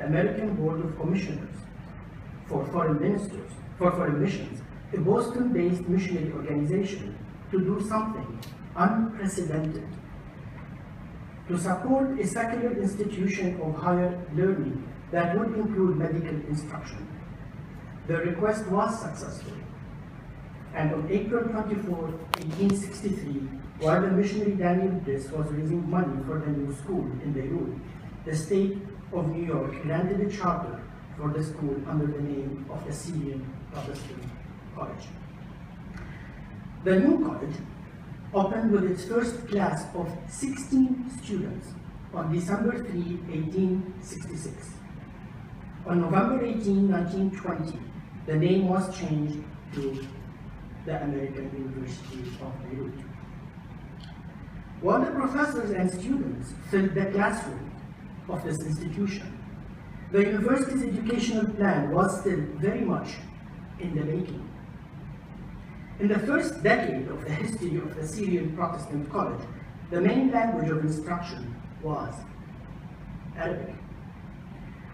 American Board of Commissioners for Foreign Missions, a Boston-based missionary organization, to do something unprecedented, to support a secular institution of higher learning that would include medical instruction. The request was successful, and on April 24, 1863, while the missionary Daniel Bliss was raising money for the new school in Beirut, the state of New York granted a charter for the school under the name of the Syrian Protestant College. The new college opened with its first class of 16 students on December 3, 1866. On November 18, 1920, the name was changed to the American University of Beirut. While the professors and students filled the classroom of this institution, the university's educational plan was still very much in the making. In the first decade of the history of the Syrian Protestant College, the main language of instruction was Arabic.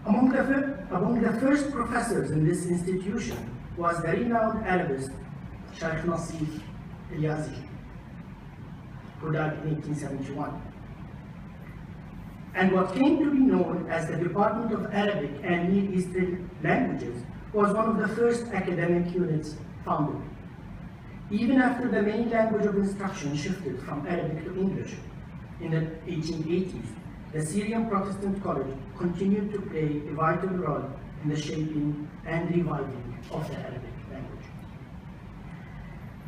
Among the first professors in this institution was the renowned Arabist Sheikh Nasif Ilyazi, who died in 1871. And what came to be known as the Department of Arabic and Near Eastern Languages was one of the first academic units founded. Even after the main language of instruction shifted from Arabic to English in the 1880s, the Syrian Protestant College continued to play a vital role in the shaping and reviving of the Arabic language.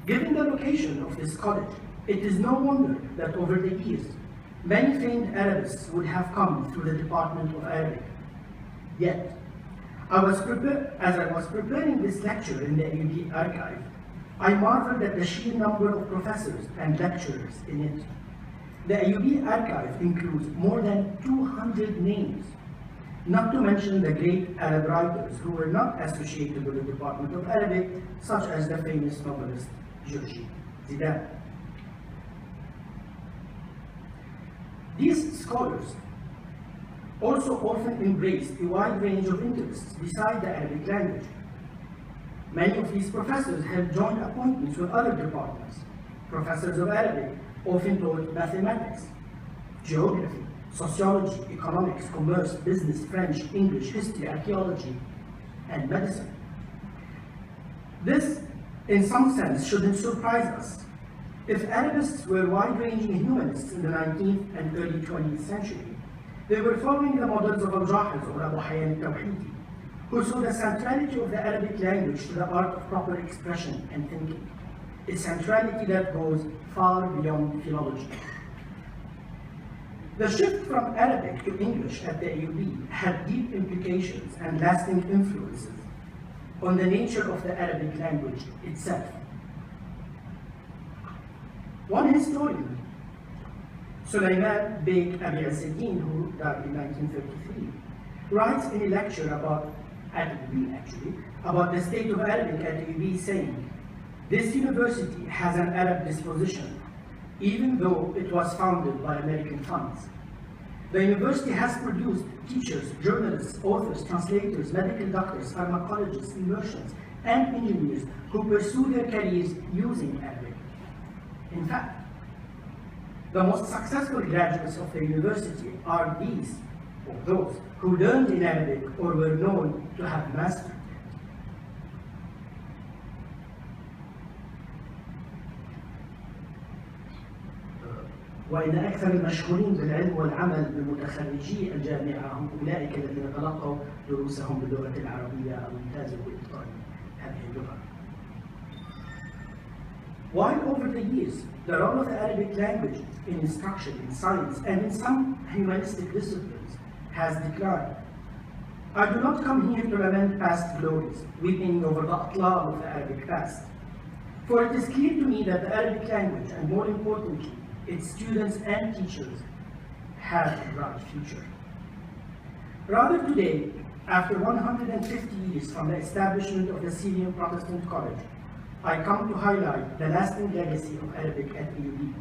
Given the location of this college, it is no wonder that over the years, many famed Arabists would have come through the Department of Arabic. Yet, as I was preparing this lecture in the AUB archive, I marveled at the sheer number of professors and lecturers in it. The AUB archive includes more than 200 names, not to mention the great Arab writers who were not associated with the Department of Arabic, such as the famous novelist Georgi Zidane. These scholars also often embraced a wide range of interests besides the Arabic language. Many of these professors held joint appointments with other departments. Professors of Arabic often taught mathematics, geography, sociology, economics, commerce, business, French, English, history, archaeology, and medicine. This, in some sense, shouldn't surprise us. If Arabists were wide-ranging humanists in the 19th and early 20th century, they were following the models of Al-Jahiz or Abu Hayyan al-Tawhidi, who saw the centrality of the Arabic language to the art of proper expression and thinking, a centrality that goes far beyond philology. The shift from Arabic to English at the AUB had deep implications and lasting influences on the nature of the Arabic language itself. One historian, Sulaiman Beg Abi As-Saddin, who died in 1933, writes in a lecture at AUB about the state of Arabic at AUB, saying, "This university has an Arab disposition, even though it was founded by American funds. The university has produced teachers, journalists, authors, translators, medical doctors, pharmacologists, immersions, and engineers who pursue their careers using Arabic. In fact, the most successful graduates of the university are these, or those, who learned in Arabic or were known to have mastered it." وإن أكثر المشهورين بالعلم والعمل بمتخرجي الجامعة هم أولئك الذين تلقوا دروسهم باللغة العربية أو امتازوا بإتقان هذه اللغة. While over the years, the role of the Arabic language in instruction, in science, and in some humanistic disciplines has declined, I do not come here to lament past glories, weeping over the atlal of the Arabic past. For it is clear to me that the Arabic language, and more importantly, its students and teachers, have a bright future. Rather today, after 150 years from the establishment of the Syrian Protestant College, I come to highlight the lasting legacy of Arabic at AUB.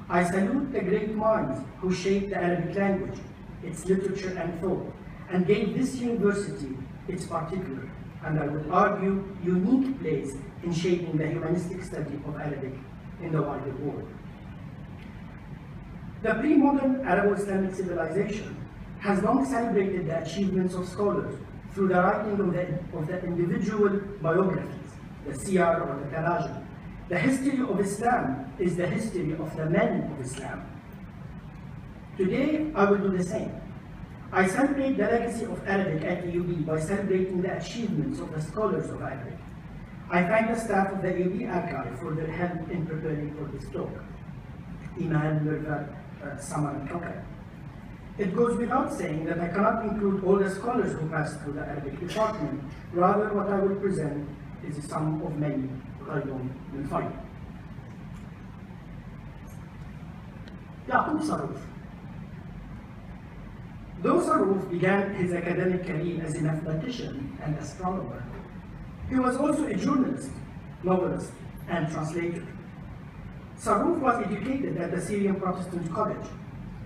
I salute the great minds who shaped the Arabic language, its literature and thought, and gave this university its particular, and I would argue, unique place in shaping the humanistic study of Arabic in the wider world. The pre-modern Arabo-Islamic civilization has long celebrated the achievements of scholars through the writing of the individual biographies, the siyar or the tarajim. The history of Islam is the history of the men of Islam. Today, I will do the same. I celebrate the legacy of Arabic at EUB by celebrating the achievements of the scholars of Arabic. I thank the staff of the EUB archive for their help in preparing for this talk. Iman, Mirva, Samar, and Kaukai. It goes without saying that I cannot include all the scholars who passed through the Arabic department. Rather, what I will present is a sum of many غيرهم من فضل. Yaqub Saruf. Though Saruf began his academic career as a mathematician and astronomer, he was also a journalist, novelist, and translator. Saruf was educated at the Syrian Protestant College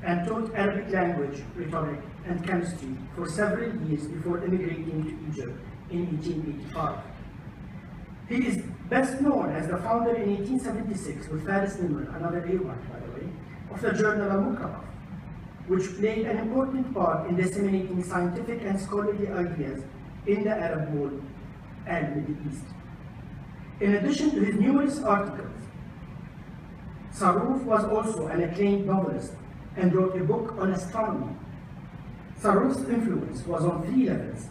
and taught Arabic language, rhetoric, and chemistry for several years before immigrating to Egypt in 1885. He is best known as the founder in 1876 with Faris Nimr, another A1 by the way, of the journal Al-Muqarraf, which played an important part in disseminating scientific and scholarly ideas in the Arab world and Middle East. In addition to his numerous articles, Saruf was also an acclaimed novelist and wrote a book on astronomy. Saruf's influence was on 3 levels.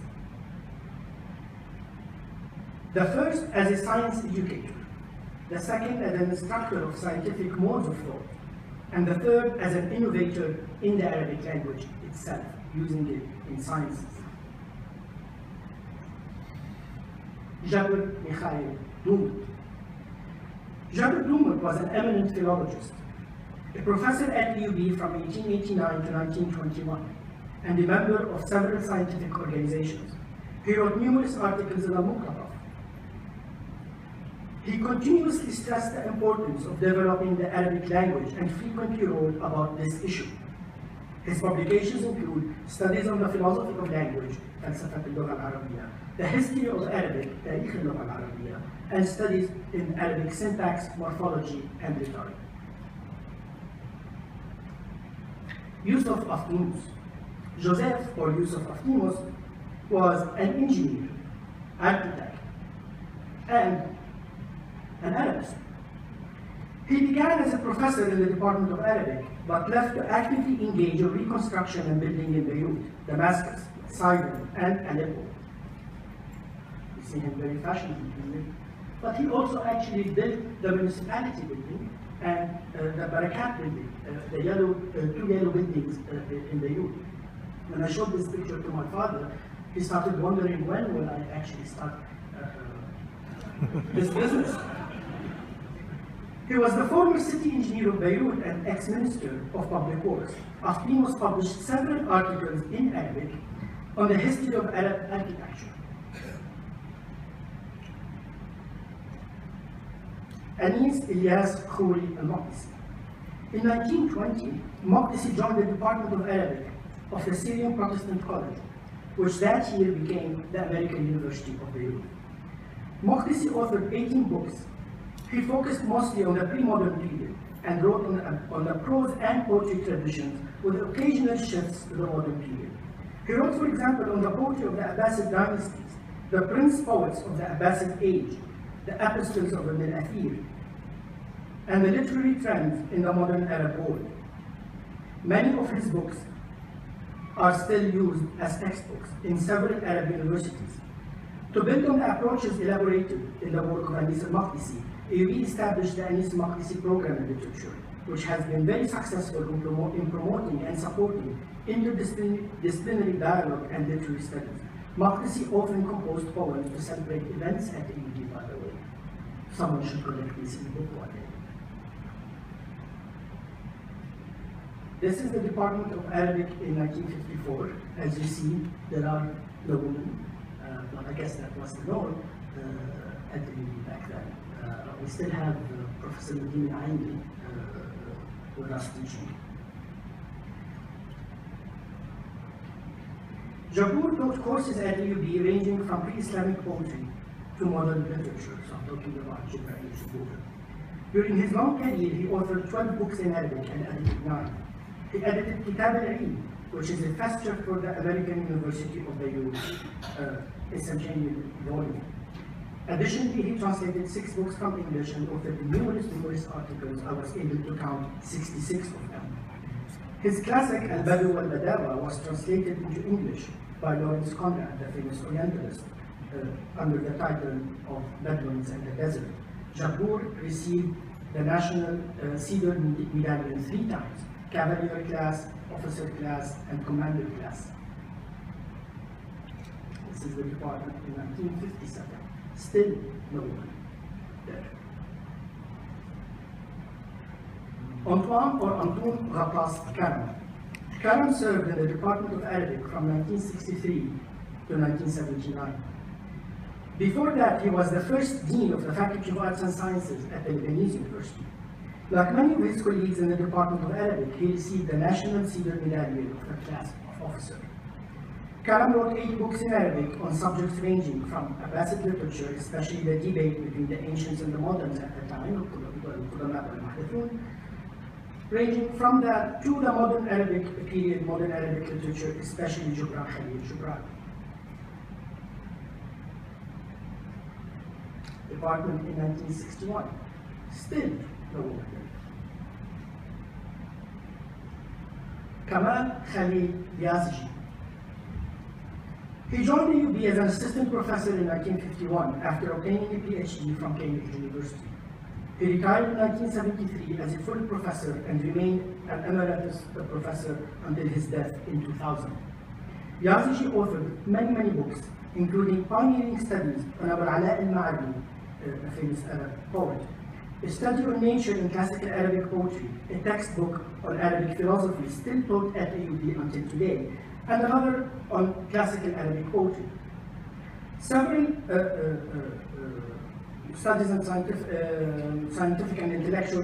The first as a science educator, the second as an instructor of scientific modes of thought, and the third as an innovator in the Arabic language itself, using it in sciences. Jabr Mikhail Dumut. Jabr Dumut was an eminent philologist, a professor at EUB from 1889 to 1921, and a member of several scientific organizations. He wrote numerous articles in Al-Muqarraf. He continuously stressed the importance of developing the Arabic language and frequently wrote about this issue. His publications include studies on the philosophy of language, فلسفة اللغة العربية, the history of Arabic, تاريخ اللغة العربية, and studies in Arabic syntax, morphology, and rhetoric. Yusuf Aftimus. Joseph, or Yusuf Aftimus, was an engineer, architect, and an Arabist. He began as a professor in the Department of Arabic, but left to actively engage in reconstruction and building in Beirut, Damascus, Sidon, and Aleppo. You see him very fashionably. But he also actually built the municipality building and the Barakat building, the two yellow buildings in Beirut. When I showed this picture to my father, he started wondering when will I actually start this business. He was the former city engineer of Beirut and ex-minister of public works. Aftimus published several articles in Arabic on the history of Arab architecture. Anis Ilyas Khouri al-Maqdisi. In 1920, Maqdisi joined the Department of Arabic of the Syrian Protestant College, which that year became the American University of Beirut. Maqdisi authored 18 books. He focused mostly on the pre-modern period and wrote on the prose and poetry traditions with occasional shifts to the modern period. He wrote, for example, on the poetry of the Abbasid dynasties, the prince poets of the Abbasid age, the epistles of Ibn al-Athir, and the literary trends in the modern Arab world. Many of his books are still used as textbooks in several Arab universities. To build on the approaches elaborated in the work of Anis al-Maqdisi, EUB established the Anis al-Maqdisi program in literature, which has been very successful in promoting and supporting interdisciplinary dialogue and literary studies. Maqdisi often composed poems to celebrate events at EUB, by the way. Someone should collect this in the book one day. This is the Department of Arabic in 1954. As you see, there are the women, but I guess that was the norm at the EUB back then. We still have Professor Medina Aini with us teaching. Jabour taught courses at UB ranging from pre-Islamic poetry to modern literature, so I'm talking about Jibreel Jabour. During his long career, he authored 12 books in Arabic and edited 9. He edited Kitab al-Ilm, which is a fixture for the American University of Beirut, a centennial volume. Additionally, he translated 6 books from English and authored numerous articles. I was able to count 66 of them. His classic Al-Badu wal-Badawa was translated into English by Lawrence Conrad, the famous Orientalist, under the title of Bedouins and the Desert. Jabour received the National Cedar Medallion 3 times, Cavalier class, Officer class, and Commander class. This is the department in 1957. Still no one there. Antoine or Antoine Rapace Karam. Karam served in the Department of Arabic from 1963 to 1979. Before that, he was the first dean of the Faculty of Arts and Sciences at the Lebanese University. Like many of his colleagues in the Department of Arabic, he received the National Cedar Medallion of the class of officer. Karam wrote 8 books in Arabic on subjects ranging from Abbasid literature, especially the debate between the ancients and the moderns at the time, ranging from that to the modern Arabic period, modern Arabic literature, especially Jubran Khalil Jubran. Department in 1961, still no one. Kamal Khalil Yazji. He joined the UB as an assistant professor in 1951 after obtaining a PhD from Cambridge University. He retired in 1973 as a full professor and remained an emeritus professor until his death in 2000. Yazji authored many books, including pioneering studies on Abu Ala al-Ma'arri, a famous Arab poet, a study on nature in classical Arabic poetry, a textbook on Arabic philosophy still taught at AUB until today, and another on classical Arabic poetry. Several studies on scientific and intellectual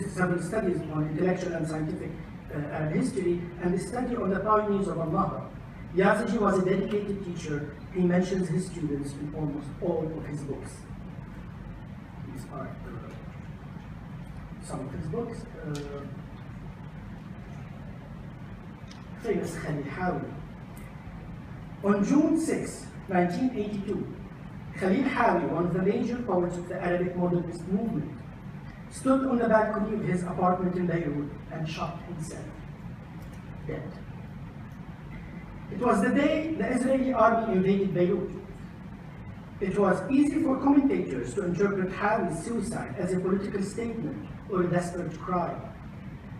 several studies on intellectual and scientific Arab history, and a study on the pioneers of Allah. Yazji was a dedicated teacher. He mentions his students in almost all of his books. These are some of his books. Famous Khalil Hawi. On June 6, 1982, Khalil Hawi, one of the major poets of the Arabic modernist movement, stood on the balcony of his apartment in Beirut and shot himself dead. It was the day the Israeli army invaded Beirut. It was easy for commentators to interpret Hawi's suicide as a political statement or a desperate cry.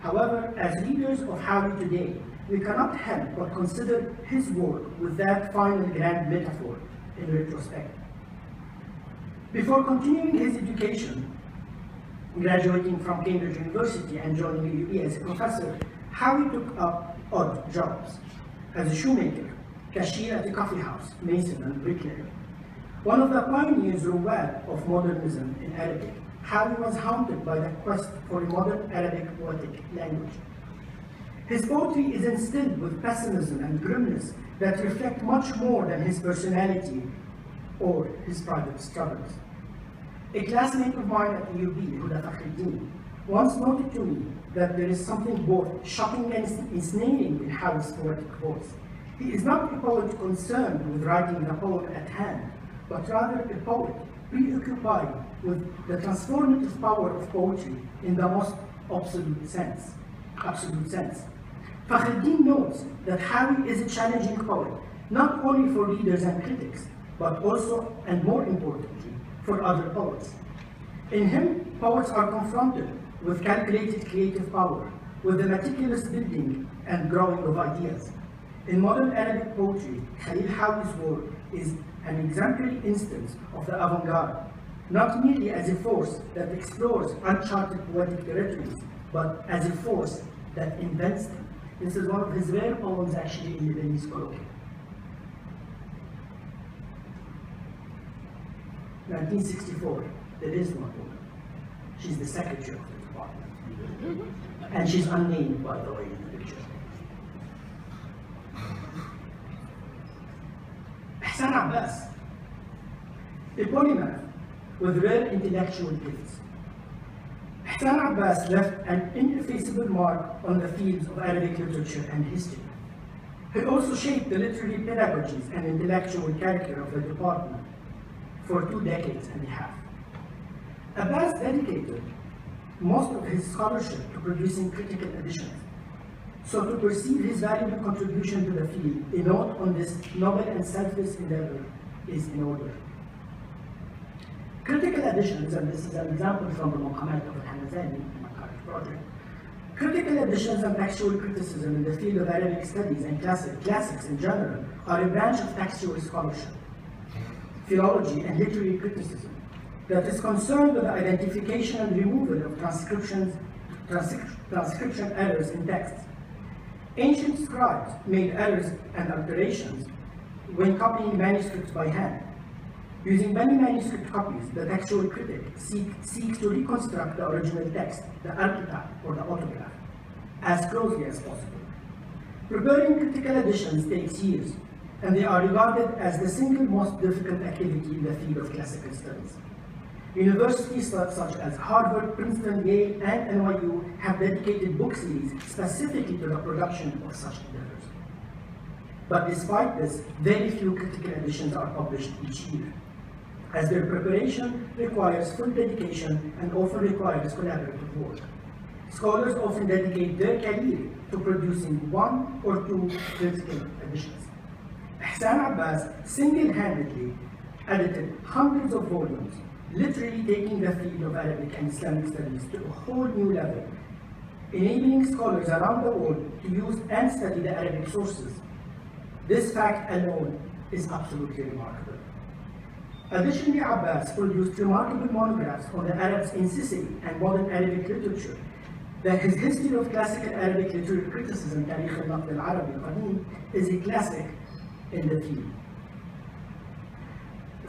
However, as readers of Hawi today, we cannot help but consider his work with that final grand metaphor in retrospect. Before continuing his education, graduating from Cambridge University and joining UB as a professor, Hawi took up odd jobs as a shoemaker, cashier at a coffee house, mason, and bricklayer. One of the pioneers of modernism in Arabic, Hawi was haunted by the quest for a modern Arabic poetic language. His poetry is instilled with pessimism and grimness that reflect much more than his personality or his private struggles. A classmate of mine at UB, Huda Fakhreddin, once noted to me that there is something both shocking and ensnaring in Hawi's poetic voice. He is not a poet concerned with writing the poem at hand, but rather a poet preoccupied with the transformative power of poetry in the most absolute sense. Fakhreddin notes that Hawi is a challenging poet, not only for readers and critics, but also, and more importantly, for other poets. In him, poets are confronted with calculated creative power, with the meticulous building and growing of ideas. In modern Arabic poetry, Khalil Hawi's work is an exemplary instance of the avant-garde, not merely as a force that explores uncharted poetic territories, but as a force that invents them. This is one of his rare poems actually in Lebanese colloquial. 1964, there is one woman. She's the secretary of the department. And she's unnamed, by the way, in the picture. Ihsan Abbas, a polymath with rare intellectual gifts. Ihsan Abbas left an ineffaceable mark on the fields of Arabic literature and history. He also shaped the literary pedagogies and intellectual character of the department for 2 decades and a half. Abbas dedicated most of his scholarship to producing critical editions. So to perceive his valuable contribution to the field, a note on this noble and selfless endeavor is in order. Critical editions, and this is an example from the Muqamat of al-Hamazani, my current project. Critical editions and textual criticism in the field of Arabic studies and classics in general are a branch of textual scholarship, philology, and literary criticism that is concerned with the identification and removal of transcription errors in texts. Ancient scribes made errors and alterations when copying manuscripts by hand. Using many manuscript copies, the textual critic seeks to reconstruct the original text, the archetype or the autograph, as closely as possible. Preparing critical editions takes years, and they are regarded as the single most difficult activity in the field of classical studies. Universities such as Harvard, Princeton, Yale, and NYU have dedicated book series specifically to the production of such endeavors. But despite this, very few critical editions are published each year, as their preparation requires full dedication and often requires collaborative work. Scholars often dedicate their career to producing 1 or 2 critical editions. Ihsan Abbas single-handedly edited hundreds of volumes, literally taking the field of Arabic and Islamic studies to a whole new level, enabling scholars around the world to use and study the Arabic sources. This fact alone is absolutely remarkable. Additionally, Abbas produced remarkable monographs on the Arabs in Sicily and modern Arabic literature. That his history of classical Arabic literary criticism, Tarikh al-Naqd al-Arabi al-Qadim, is a classic in the field.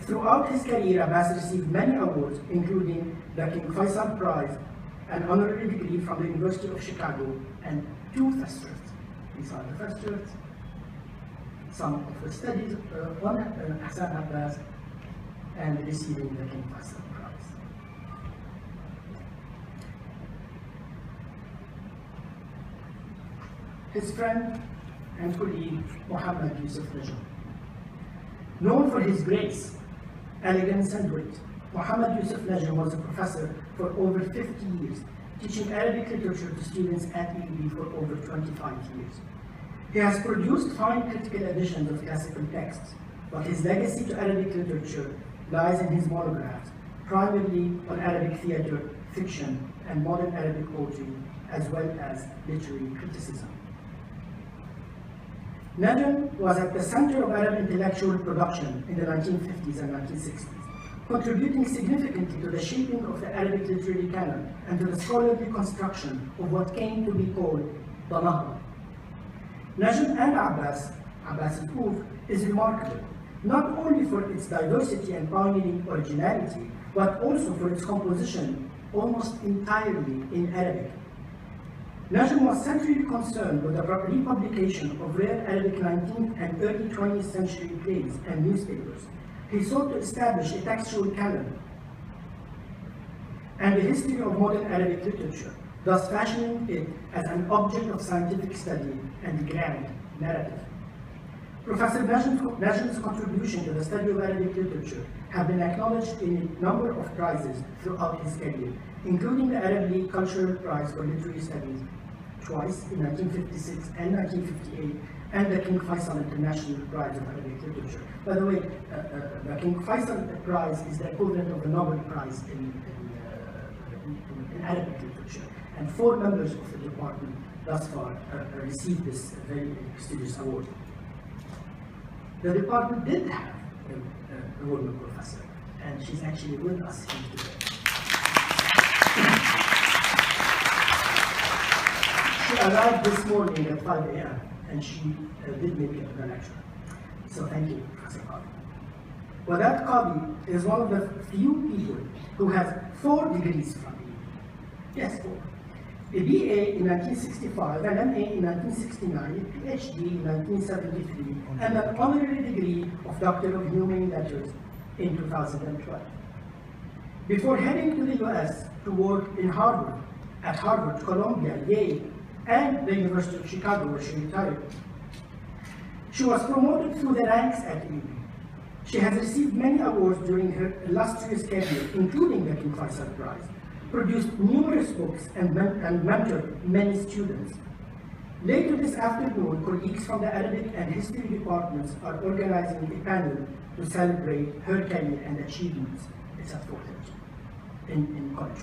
Throughout his career, Abbas received many awards, including the King Faisal Prize, an honorary degree from the University of Chicago, and 2 Thisters. These are the Thisters. Some of the studies on Ihsan Abbas and receiving the King Faisal Prize. His friend and colleague, Muhammad Yusuf Najm. Known for his grace, elegance, and wit, Muhammad Yusuf Najm was a professor for over 50 years, teaching Arabic literature to students at EUB for over 25 years. He has produced fine critical editions of classical texts, but his legacy to Arabic literature lies in his monographs, primarily on Arabic theater, fiction, and modern Arabic poetry, as well as literary criticism. Najm was at the center of Arab intellectual production in the 1950s and 1960s, contributing significantly to the shaping of the Arabic literary canon and to the scholarly construction of what came to be called the Nahda. Najm and Abbas's proof is remarkable, not only for its diversity and pioneering originality, but also for its composition almost entirely in Arabic. Najm was centrally concerned with the republication of rare Arabic 19th and early 20th century plays and newspapers. He sought to establish a textual canon and a history of modern Arabic literature, thus fashioning it as an object of scientific study and grand narrative. Professor Najm's contribution to the study of Arabic literature have been acknowledged in a number of prizes throughout his career, including the Arab League Cultural Prize for Literary Studies, twice in 1956 and 1958, and the King Faisal International Prize of Arabic Literature. By the way, the King Faisal Prize is the equivalent of the Nobel Prize in Arabic literature, and 4 members of the department thus far received this very prestigious award. The department did have a woman professor, and she's actually with us here today. She arrived this morning at 5 a.m. and she did make it to the lecture. So thank you, Professor Qadi. Wadat Qadi is one of the few people who has 4 degrees from me. Yes, 4. a BA in 1965, an MA in 1969, a PhD in 1973, and an honorary degree of Doctor of Humane Letters in 2012. Before heading to the US to work at Harvard, Columbia, Yale, and the University of Chicago, where she retired, she was promoted through the ranks at UB. She has received many awards during her illustrious career, including the King Faisal Prize, produced numerous books, and mentored many students. Later this afternoon, colleagues from the Arabic and History departments are organizing a panel to celebrate her career and achievements. It's at 4:30 in college.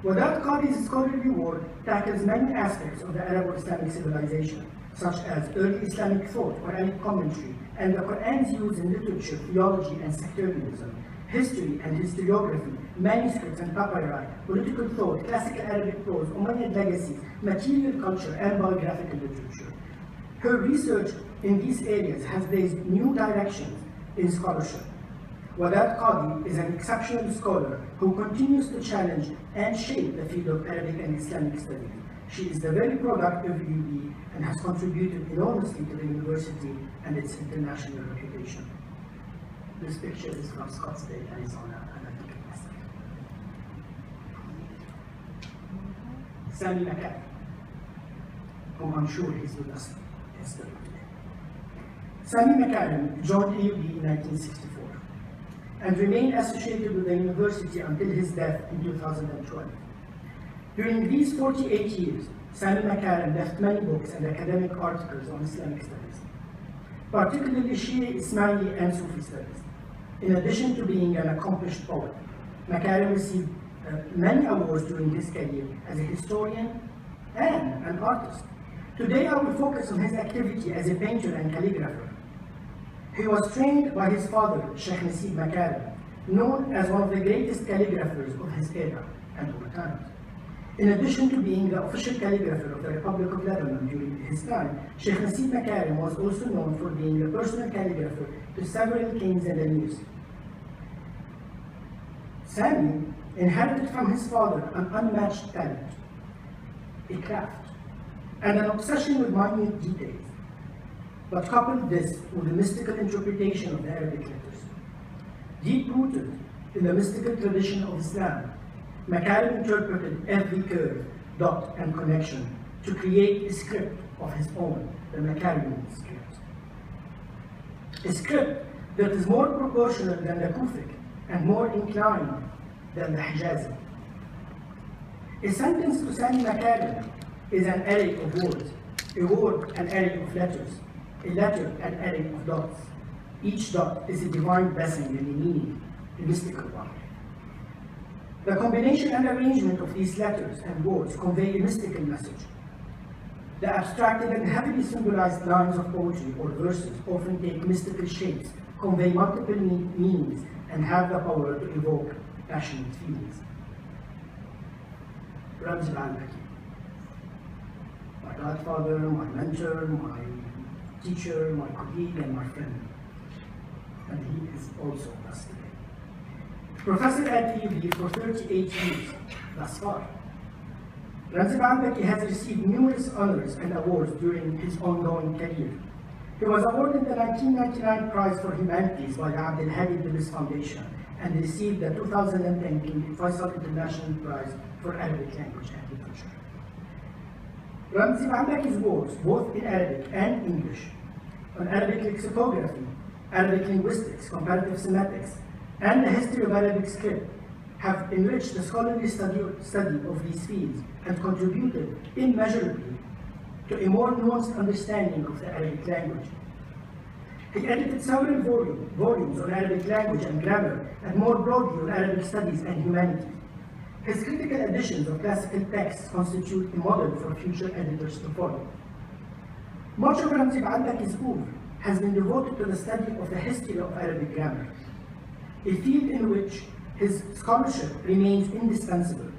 Wadat Qadi's scholarly work tackles many aspects of the Arab-Islamic civilization, such as early Islamic thought, Quranic commentary, and the Quran's use in literature, theology, and sectarianism, history and historiography, manuscripts and papyri, political thought, classical Arabic prose, Umayyad legacies, material culture, and biographical literature. Her research in these areas has raised new directions in scholarship. Wadat Qadi is an exceptional scholar who continues to challenge and shape the field of Arabic and Islamic studies. She is the very product of UB and has contributed enormously to the university and its international reputation. This picture is from Scottsdale, Arizona, and I took it myself. Sami Mackay, whom I'm sure he's with us yesterday today. Sami Mackay joined AUB in 1964 and remained associated with the university until his death in 2012. During these 48 years, Sami Mackay left many books and academic articles on Islamic studies, particularly Shia, Ismaili, and Sufi studies. In addition to being an accomplished poet, Mackay received many awards during his career as a historian and an artist. Today I will focus on his activity as a painter and calligrapher. He was trained by his father, Sheikh Nasib Mackay, known as one of the greatest calligraphers of his era and over time. In addition to being the official calligrapher of the Republic of Lebanon during his time, Sheikh Nasib Mackay was also known for being a personal calligrapher to several kings and emirs. Sami inherited from his father an unmatched talent, a craft, and an obsession with minute details, but coupled this with the mystical interpretation of the Arabic letters. Deep-rooted in the mystical tradition of Islam, Mackay interpreted every curve, dot, and connection to create a script of his own, the Maccabean script. A script that is more proportional than the Kufic and more inclined than the Hijazi. A sentence to Sami Mackay is an array of words, a word an array of letters, a letter an array of dots. Each dot is a divine blessing and a meaning, a mystical one. The combination and arrangement of these letters and words convey a mystical message. The abstracted and heavily symbolized lines of poetry or verses often take mystical shapes, convey multiple meanings, and have the power to evoke passionate feelings. Ramzi al-Baki, my godfather, my mentor, my teacher, my colleague, and my friend. And he is also with us today. Professor at UB for 38 years thus far. Ramzi al-Baki has received numerous honors and awards during his ongoing career. He was awarded the 1999 Prize for Humanities by the Abdel Hadi Bliss Foundation and received the 2010 King Faisal International Prize for Arabic Language and Literature. Ramzi al-Baki's works, both in Arabic and English, on Arabic lexicography, Arabic linguistics, comparative semantics, and the history of Arabic script, have enriched the scholarly study of these fields and contributed immeasurably to a more nuanced understanding of the Arabic language. He edited several volumes on Arabic language and grammar, and more broadly on Arabic studies and humanities. His critical editions of classical texts constitute a model for future editors to follow. Much of Ramzi al-Baki's oeuvre has been devoted to the study of the history of Arabic grammar, a field in which his scholarship remains indispensable.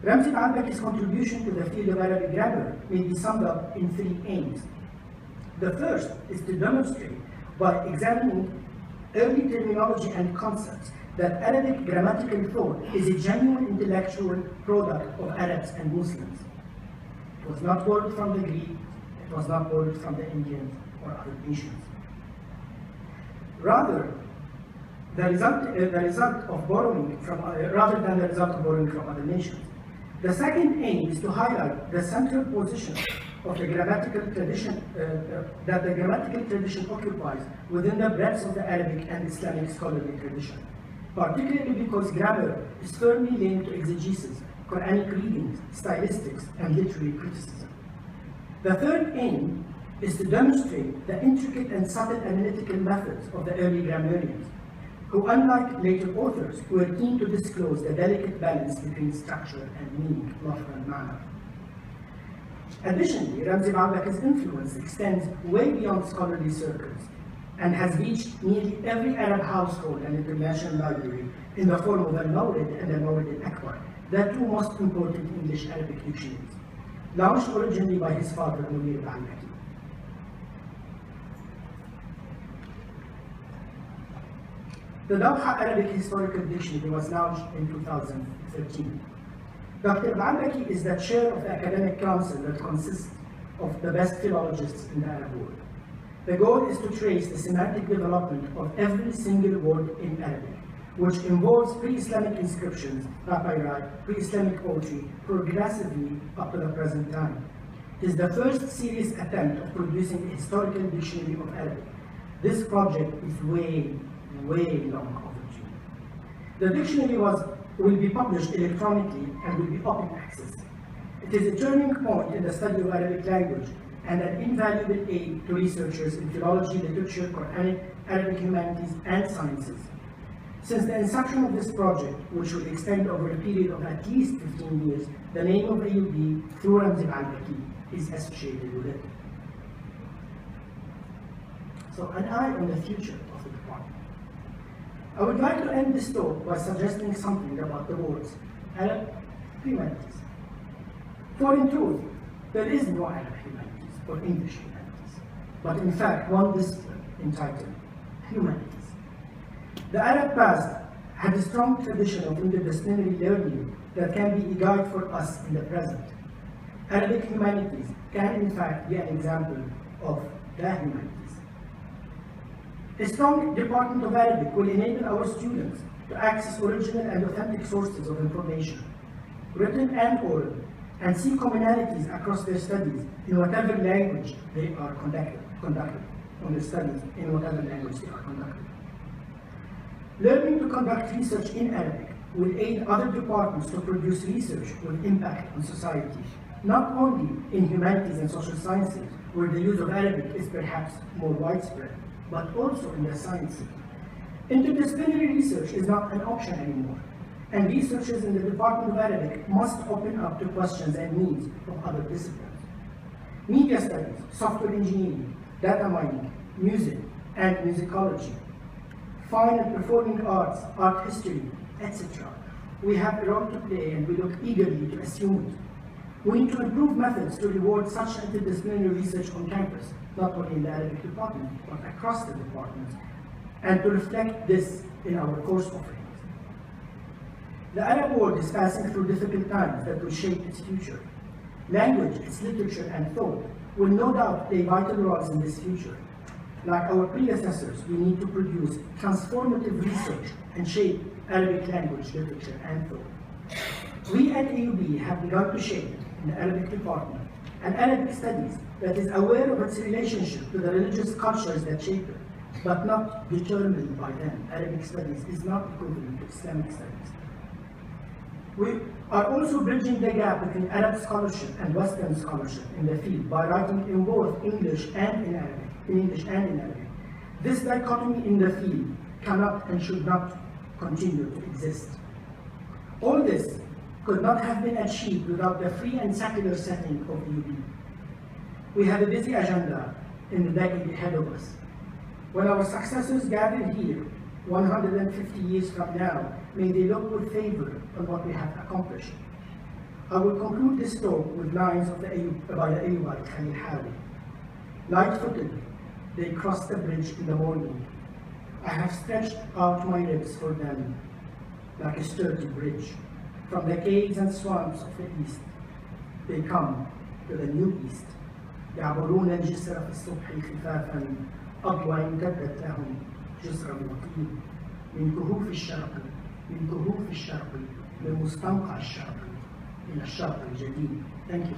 Ramzi al-Baki's contribution to the field of Arabic grammar may be summed up in three aims. The first is to demonstrate, by examining early terminology and concepts, that Arabic grammatical thought is a genuine intellectual product of Arabs and Muslims. It was not borrowed from the Greek, it was not borrowed from the Indians or other nations. Rather, the result of borrowing from other nations. The second aim is to highlight the central position of the grammatical tradition that the grammatical tradition occupies within the breadth of the Arabic and Islamic scholarly tradition, particularly because grammar is firmly linked to exegesis, Quranic readings, stylistics, and literary criticism. The third aim is to demonstrate the intricate and subtle analytical methods of the early grammarians, who, unlike later authors, were keen to disclose the delicate balance between structure and meaning, lafz and ma'na. Additionally, Ramzi Ba'albaki's influence extends way beyond scholarly circles and has reached nearly every Arab household and international library in the form of al-Mawrid and al-Mawrid al-Akbar, the two most important English-Arabic dictionaries, launched originally by his father, Munir Ba'albaki. The Dawha Arabic Historical Dictionary was launched in 2013. Dr. Ba'albaki is the chair of the academic council that consists of the best philologists in the Arab world. The goal is to trace the semantic development of every single word in Arabic, which involves pre-Islamic inscriptions, papyri, pre-Islamic poetry, progressively up to the present time. It is the first serious attempt of producing a historical dictionary of Arabic. This project is way long overdue. The dictionary will be published electronically and will be open access. It is a turning point in the study of Arabic language and an invaluable aid to researchers in philology, literature, Quranic, Arabic humanities, and sciences. Since the inception of this project, which will extend over a period of at least 15 years, the name of AUB through Ramzi Ba'albaki is associated with it. So, an eye on the future of the department. I would like to end this talk by suggesting something about the words Arab humanities. For in truth, there is no Arab humanities or English humanities, but in fact one discipline entitled humanities. The Arab past had a strong tradition of interdisciplinary learning that can be a guide for us in the present. Arabic humanities can in fact be an example of the humanities. A strong Department of Arabic will enable our students to access original and authentic sources of information, written and oral, and see commonalities across their studies in whatever language they are conducted on their studies in whatever language they are conducted. Learning to conduct research in Arabic will aid other departments to produce research with impact on society, not only in humanities and social sciences, where the use of Arabic is perhaps more widespread, but also in the sciences. Interdisciplinary research is not an option anymore, and researchers in the Department of Arabic must open up to questions and needs of other disciplines. Media studies, software engineering, data mining, music and musicology, fine and performing arts, art history, etc. We have a role to play and we look eagerly to assume it. We need to improve methods to reward such interdisciplinary research on campus, not only in the Arabic department, but across the departments, and to reflect this in our course offerings. The Arab world is passing through difficult times that will shape its future. Language, its literature and thought will no doubt play vital roles in this future. Like our predecessors, we need to produce transformative research and shape Arabic language, literature and thought. We at AUB have begun to shape, in the Arabic department, an Arabic studies that is aware of its relationship to the religious cultures that shape it, but not determined by them. Arabic studies is not equivalent to Islamic studies. We are also bridging the gap between Arab scholarship and Western scholarship in the field by writing in both English and in Arabic, in English and in Arabic. This dichotomy in the field cannot and should not continue to exist. All this could not have been achieved without the free and secular setting of AUB. We have a busy agenda in the decade ahead of us. When our successors gather here, 150 years from now, may they look with favor on what we have accomplished. I will conclude this talk with lines of by the Ayyubite Khalil Hawi. Light-footed, they crossed the bridge in the morning. I have stretched out my lips for them like a sturdy bridge. From the caves and swamps of the east, they come to the new east. يعبرون الجسر في الصبح خفافا، أضوى امتدت لهم جسر وطيب من كهوف الشرق، من كهوف الشرق، من مستنقع الشرق إلى الشرق الجديد. Thank you.